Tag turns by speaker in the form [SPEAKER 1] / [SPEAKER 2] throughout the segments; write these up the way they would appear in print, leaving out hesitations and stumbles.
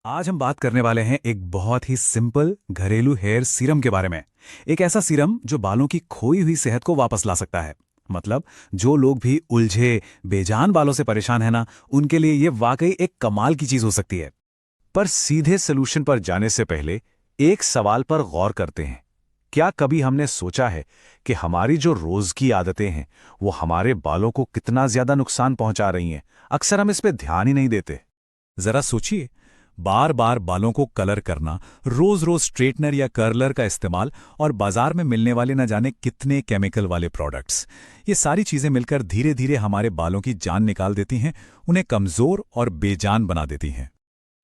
[SPEAKER 1] आज हम बात करने वाले हैं एक बहुत ही सिंपल घरेलू हेयर सीरम के बारे में। एक ऐसा सीरम जो बालों की खोई हुई सेहत को वापस ला सकता है। मतलब जो लोग भी उलझे बेजान बालों से परेशान है ना, उनके लिए ये वाकई एक कमाल की चीज हो सकती है। पर सीधे सोल्यूशन पर जाने से पहले एक सवाल पर गौर करते हैं। क्या कभी हमने सोचा है कि हमारी जो रोज की आदतें हैं वो हमारे बालों को कितना ज्यादा नुकसान पहुंचा रही हैं? अक्सर हम इस पे ध्यान ही नहीं देते। जरा सोचिए, बार बार बालों को कलर करना, रोज रोज स्ट्रेटनर या कर्लर का इस्तेमाल और बाजार में मिलने वाले न जाने कितने केमिकल वाले प्रोडक्ट्स, ये सारी चीजें मिलकर धीरे धीरे हमारे बालों की जान निकाल देती हैं, उन्हें कमजोर और बेजान बना देती हैं।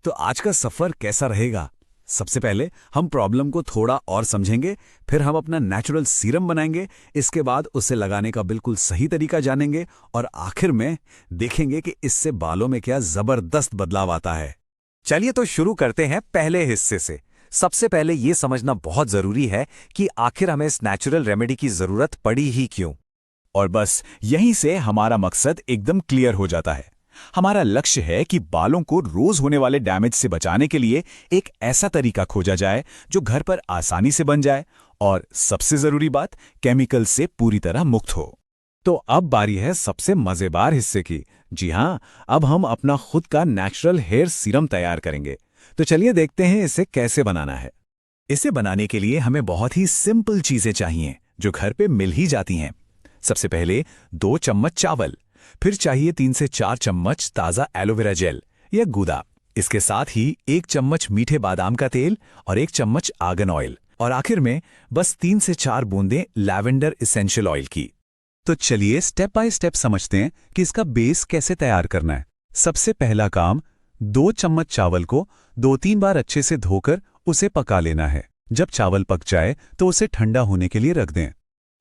[SPEAKER 1] तो आज का सफर कैसा रहेगा? सबसे पहले हम प्रॉब्लम को थोड़ा और समझेंगे, फिर हम अपना नेचुरल सीरम बनाएंगे, इसके बाद उसे लगाने का बिल्कुल सही तरीका जानेंगे और आखिर में देखेंगे कि इससे बालों में क्या जबरदस्त बदलाव आता है। चलिए तो शुरू करते हैं पहले हिस्से से। सबसे पहले यह समझना बहुत जरूरी है कि आखिर हमें इस नेचुरल रेमेडी की जरूरत पड़ी ही क्यों। और बस यहीं से हमारा मकसद एकदम क्लियर हो जाता है। हमारा लक्ष्य है कि बालों को रोज होने वाले डैमेज से बचाने के लिए एक ऐसा तरीका खोजा जाए जो घर पर आसानी से बन जाए और सबसे जरूरी बात, केमिकल से पूरी तरह मुक्त हो। तो अब बारी है सबसे मजेदार हिस्से की। जी हाँ, अब हम अपना खुद का नेचुरल हेयर सीरम तैयार करेंगे। तो चलिए देखते हैं इसे कैसे बनाना है। इसे बनाने के लिए हमें बहुत ही सिंपल चीजें चाहिए जो घर पे मिल ही जाती हैं। सबसे पहले 2 चम्मच चावल, फिर चाहिए 3 से 4 चम्मच ताजा एलोवेरा जेल या गूदा। इसके साथ ही 1 चम्मच मीठे बादाम का तेल और 1 चम्मच आर्गन ऑयल, और आखिर में बस 3 से 4 बूंदें लैवेंडर एसेंशियल ऑयल की। तो चलिए स्टेप बाय स्टेप समझते हैं कि इसका बेस कैसे तैयार करना है। सबसे पहला काम, 2 चम्मच चावल को 2-3 बार अच्छे से धोकर उसे पका लेना है। जब चावल पक जाए तो उसे ठंडा होने के लिए रख दें।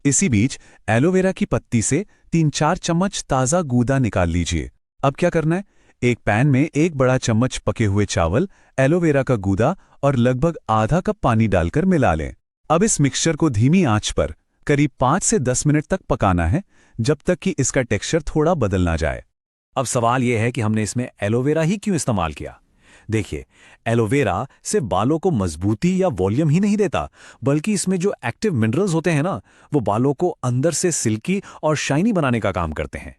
[SPEAKER 1] इसी बीच एलोवेरा की पत्ती से 3-4 चम्मच ताजा गूदा निकाल लीजिए। अब क्या करना है, एक पैन में 1 बड़ा चम्मच पके हुए चावल, एलोवेरा का गूदा और लगभग आधा कप पानी डालकर मिला लें। अब इस मिक्सचर को धीमी आंच पर करीब 5 से 10 मिनट तक पकाना है, जब तक कि इसका टेक्सचर थोड़ा बदल ना जाए। अब सवाल यह है कि हमने इसमें एलोवेरा ही क्यों इस्तेमाल किया। देखिए, एलोवेरा से बालों को मजबूती या वॉल्यूम ही नहीं देता, बल्कि इसमें जो एक्टिव मिनरल्स होते हैं ना, वो बालों को अंदर से सिल्की और शाइनी बनाने का काम करते हैं।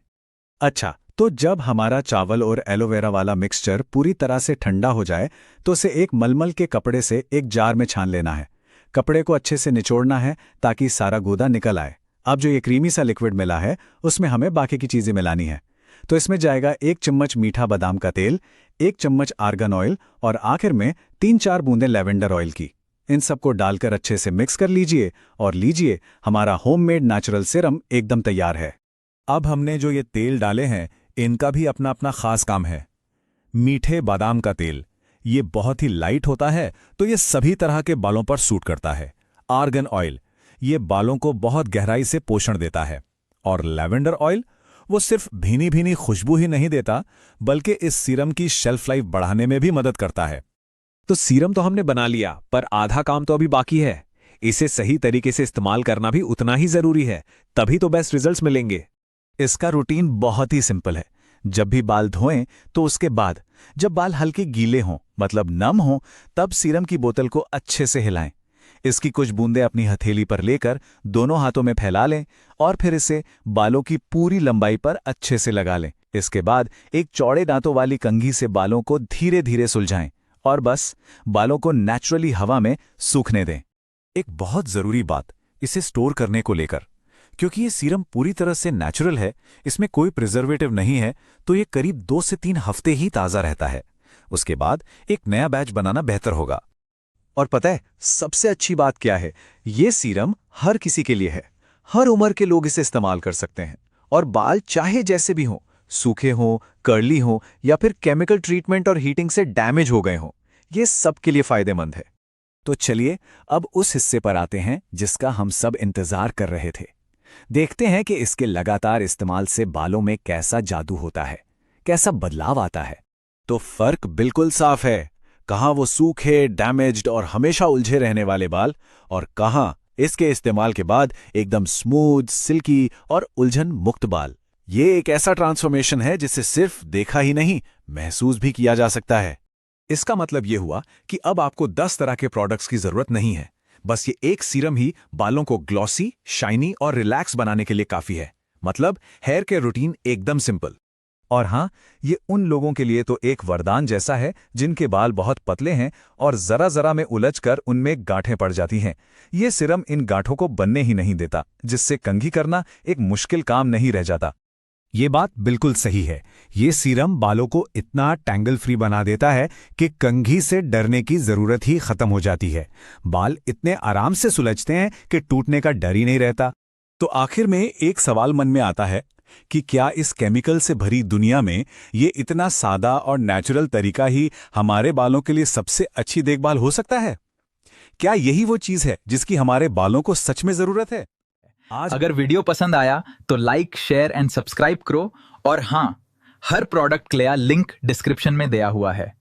[SPEAKER 1] अच्छा, तो जब हमारा चावल और एलोवेरा वाला मिक्सचर पूरी तरह से ठंडा हो जाए तो उसे एक मलमल के कपड़े से एक जार में छान लेना है। कपड़े को अच्छे से निचोड़ना है ताकि सारा गूदा निकल आए। अब जो ये क्रीमी सा लिक्विड मिला है उसमें हमें बाकी की चीजें मिलानी है। तो इसमें जाएगा 1 चम्मच मीठा बादाम का तेल, 1 चम्मच आर्गन ऑयल और आखिर में 3-4 बूंदें लैवेंडर ऑयल की। इन सबको डालकर अच्छे से मिक्स कर लीजिए और लीजिए, हमारा होममेड नेचुरल सीरम एकदम तैयार है। अब हमने जो ये तेल डाले हैं, इनका भी अपना अपना खास काम है। मीठे बादाम का तेल, ये बहुत ही लाइट होता है, तो ये सभी तरह के बालों पर सूट करता है। आर्गन ऑयल, ये बालों को बहुत गहराई से पोषण देता है। और लैवेंडर ऑयल, वो सिर्फ भीनी भीनी खुशबू ही नहीं देता, बल्कि इस सीरम की शेल्फ लाइफ बढ़ाने में भी मदद करता है। तो सीरम तो हमने बना लिया, पर आधा काम तो अभी बाकी है। इसे सही तरीके से इस्तेमाल करना भी उतना ही जरूरी है, तभी तो बेस्ट रिजल्ट्स मिलेंगे। इसका रूटीन बहुत ही सिंपल है। जब भी बाल धोएं तो उसके बाद जब बाल हल्के गीले हों, मतलब नम हों, तब सीरम की बोतल को अच्छे से हिलाएं। इसकी कुछ बूंदें अपनी हथेली पर लेकर दोनों हाथों में फैला लें और फिर इसे बालों की पूरी लंबाई पर अच्छे से लगा लें। इसके बाद एक चौड़े दांतों वाली कंघी से बालों को धीरे धीरे सुलझाएं और बस बालों को नेचुरली हवा में सूखने दें। एक बहुत जरूरी बात, इसे स्टोर करने को लेकर, क्योंकि ये सीरम पूरी तरह से नेचुरल है, इसमें कोई प्रिजर्वेटिव नहीं है, तो ये करीब 2 से 3 हफ्ते ही ताज़ा रहता है। उसके बाद एक नया बैच बनाना बेहतर होगा। और पता है सबसे अच्छी बात क्या है, ये सीरम हर किसी के लिए है। हर उम्र के लोग इसे इस्तेमाल कर सकते हैं, और बाल चाहे जैसे भी हों, सूखे हों, कर्ली हों या फिर केमिकल ट्रीटमेंट और हीटिंग से डैमेज हो गए हों, ये सबके लिए फायदेमंद है। तो चलिए अब उस हिस्से पर आते हैं जिसका हम सब इंतजार कर रहे थे। देखते हैं कि इसके लगातार इस्तेमाल से बालों में कैसा जादू होता है, कैसा बदलाव आता है। तो फर्क बिल्कुल साफ है। कहाँ वो सूखे, डैमेज्ड और हमेशा उलझे रहने वाले बाल, और कहाँ इसके इस्तेमाल के बाद एकदम स्मूथ, सिल्की और उलझन मुक्त बाल। ये एक ऐसा ट्रांसफॉर्मेशन है जिसे सिर्फ देखा ही नहीं, महसूस भी किया जा सकता है।
[SPEAKER 2] इसका मतलब ये हुआ कि अब आपको 10 तरह के प्रोडक्ट्स की जरूरत नहीं है। बस ये एक सीरम ही बालों को ग्लॉसी, शाइनी और रिलैक्स बनाने के लिए काफी है। मतलब हेयर केयर रूटीन एकदम सिंपल। और हाँ, ये उन लोगों के लिए तो एक वरदान जैसा है जिनके बाल बहुत पतले हैं और जरा-जरा में उलझकर उनमें गांठें पड़ जाती हैं। ये सीरम इन गांठों को बनने ही नहीं देता, जिससे कंघी करना एक मुश्किल काम नहीं रह जाता।
[SPEAKER 1] ये बात बिल्कुल सही है। ये सीरम बालों को इतना टैंगल फ्री बना देता है कि कंघी से डरने की जरूरत ही खत्म हो जाती है। बाल इतने आराम से सुलझते हैं कि टूटने का डर ही नहीं रहता। तो आखिर में एक सवाल मन में आता है कि क्या इस केमिकल से भरी दुनिया में ये इतना सादा और नेचुरल तरीका ही हमारे बालों के लिए सबसे अच्छी देखभाल हो सकता है? क्या यही वो चीज है जिसकी हमारे बालों को सच में जरूरत है?
[SPEAKER 3] अगर वीडियो पसंद आया तो लाइक, शेयर एंड सब्सक्राइब करो। और हाँ, हर प्रोडक्ट के लिए लिंक डिस्क्रिप्शन में दिया हुआ है।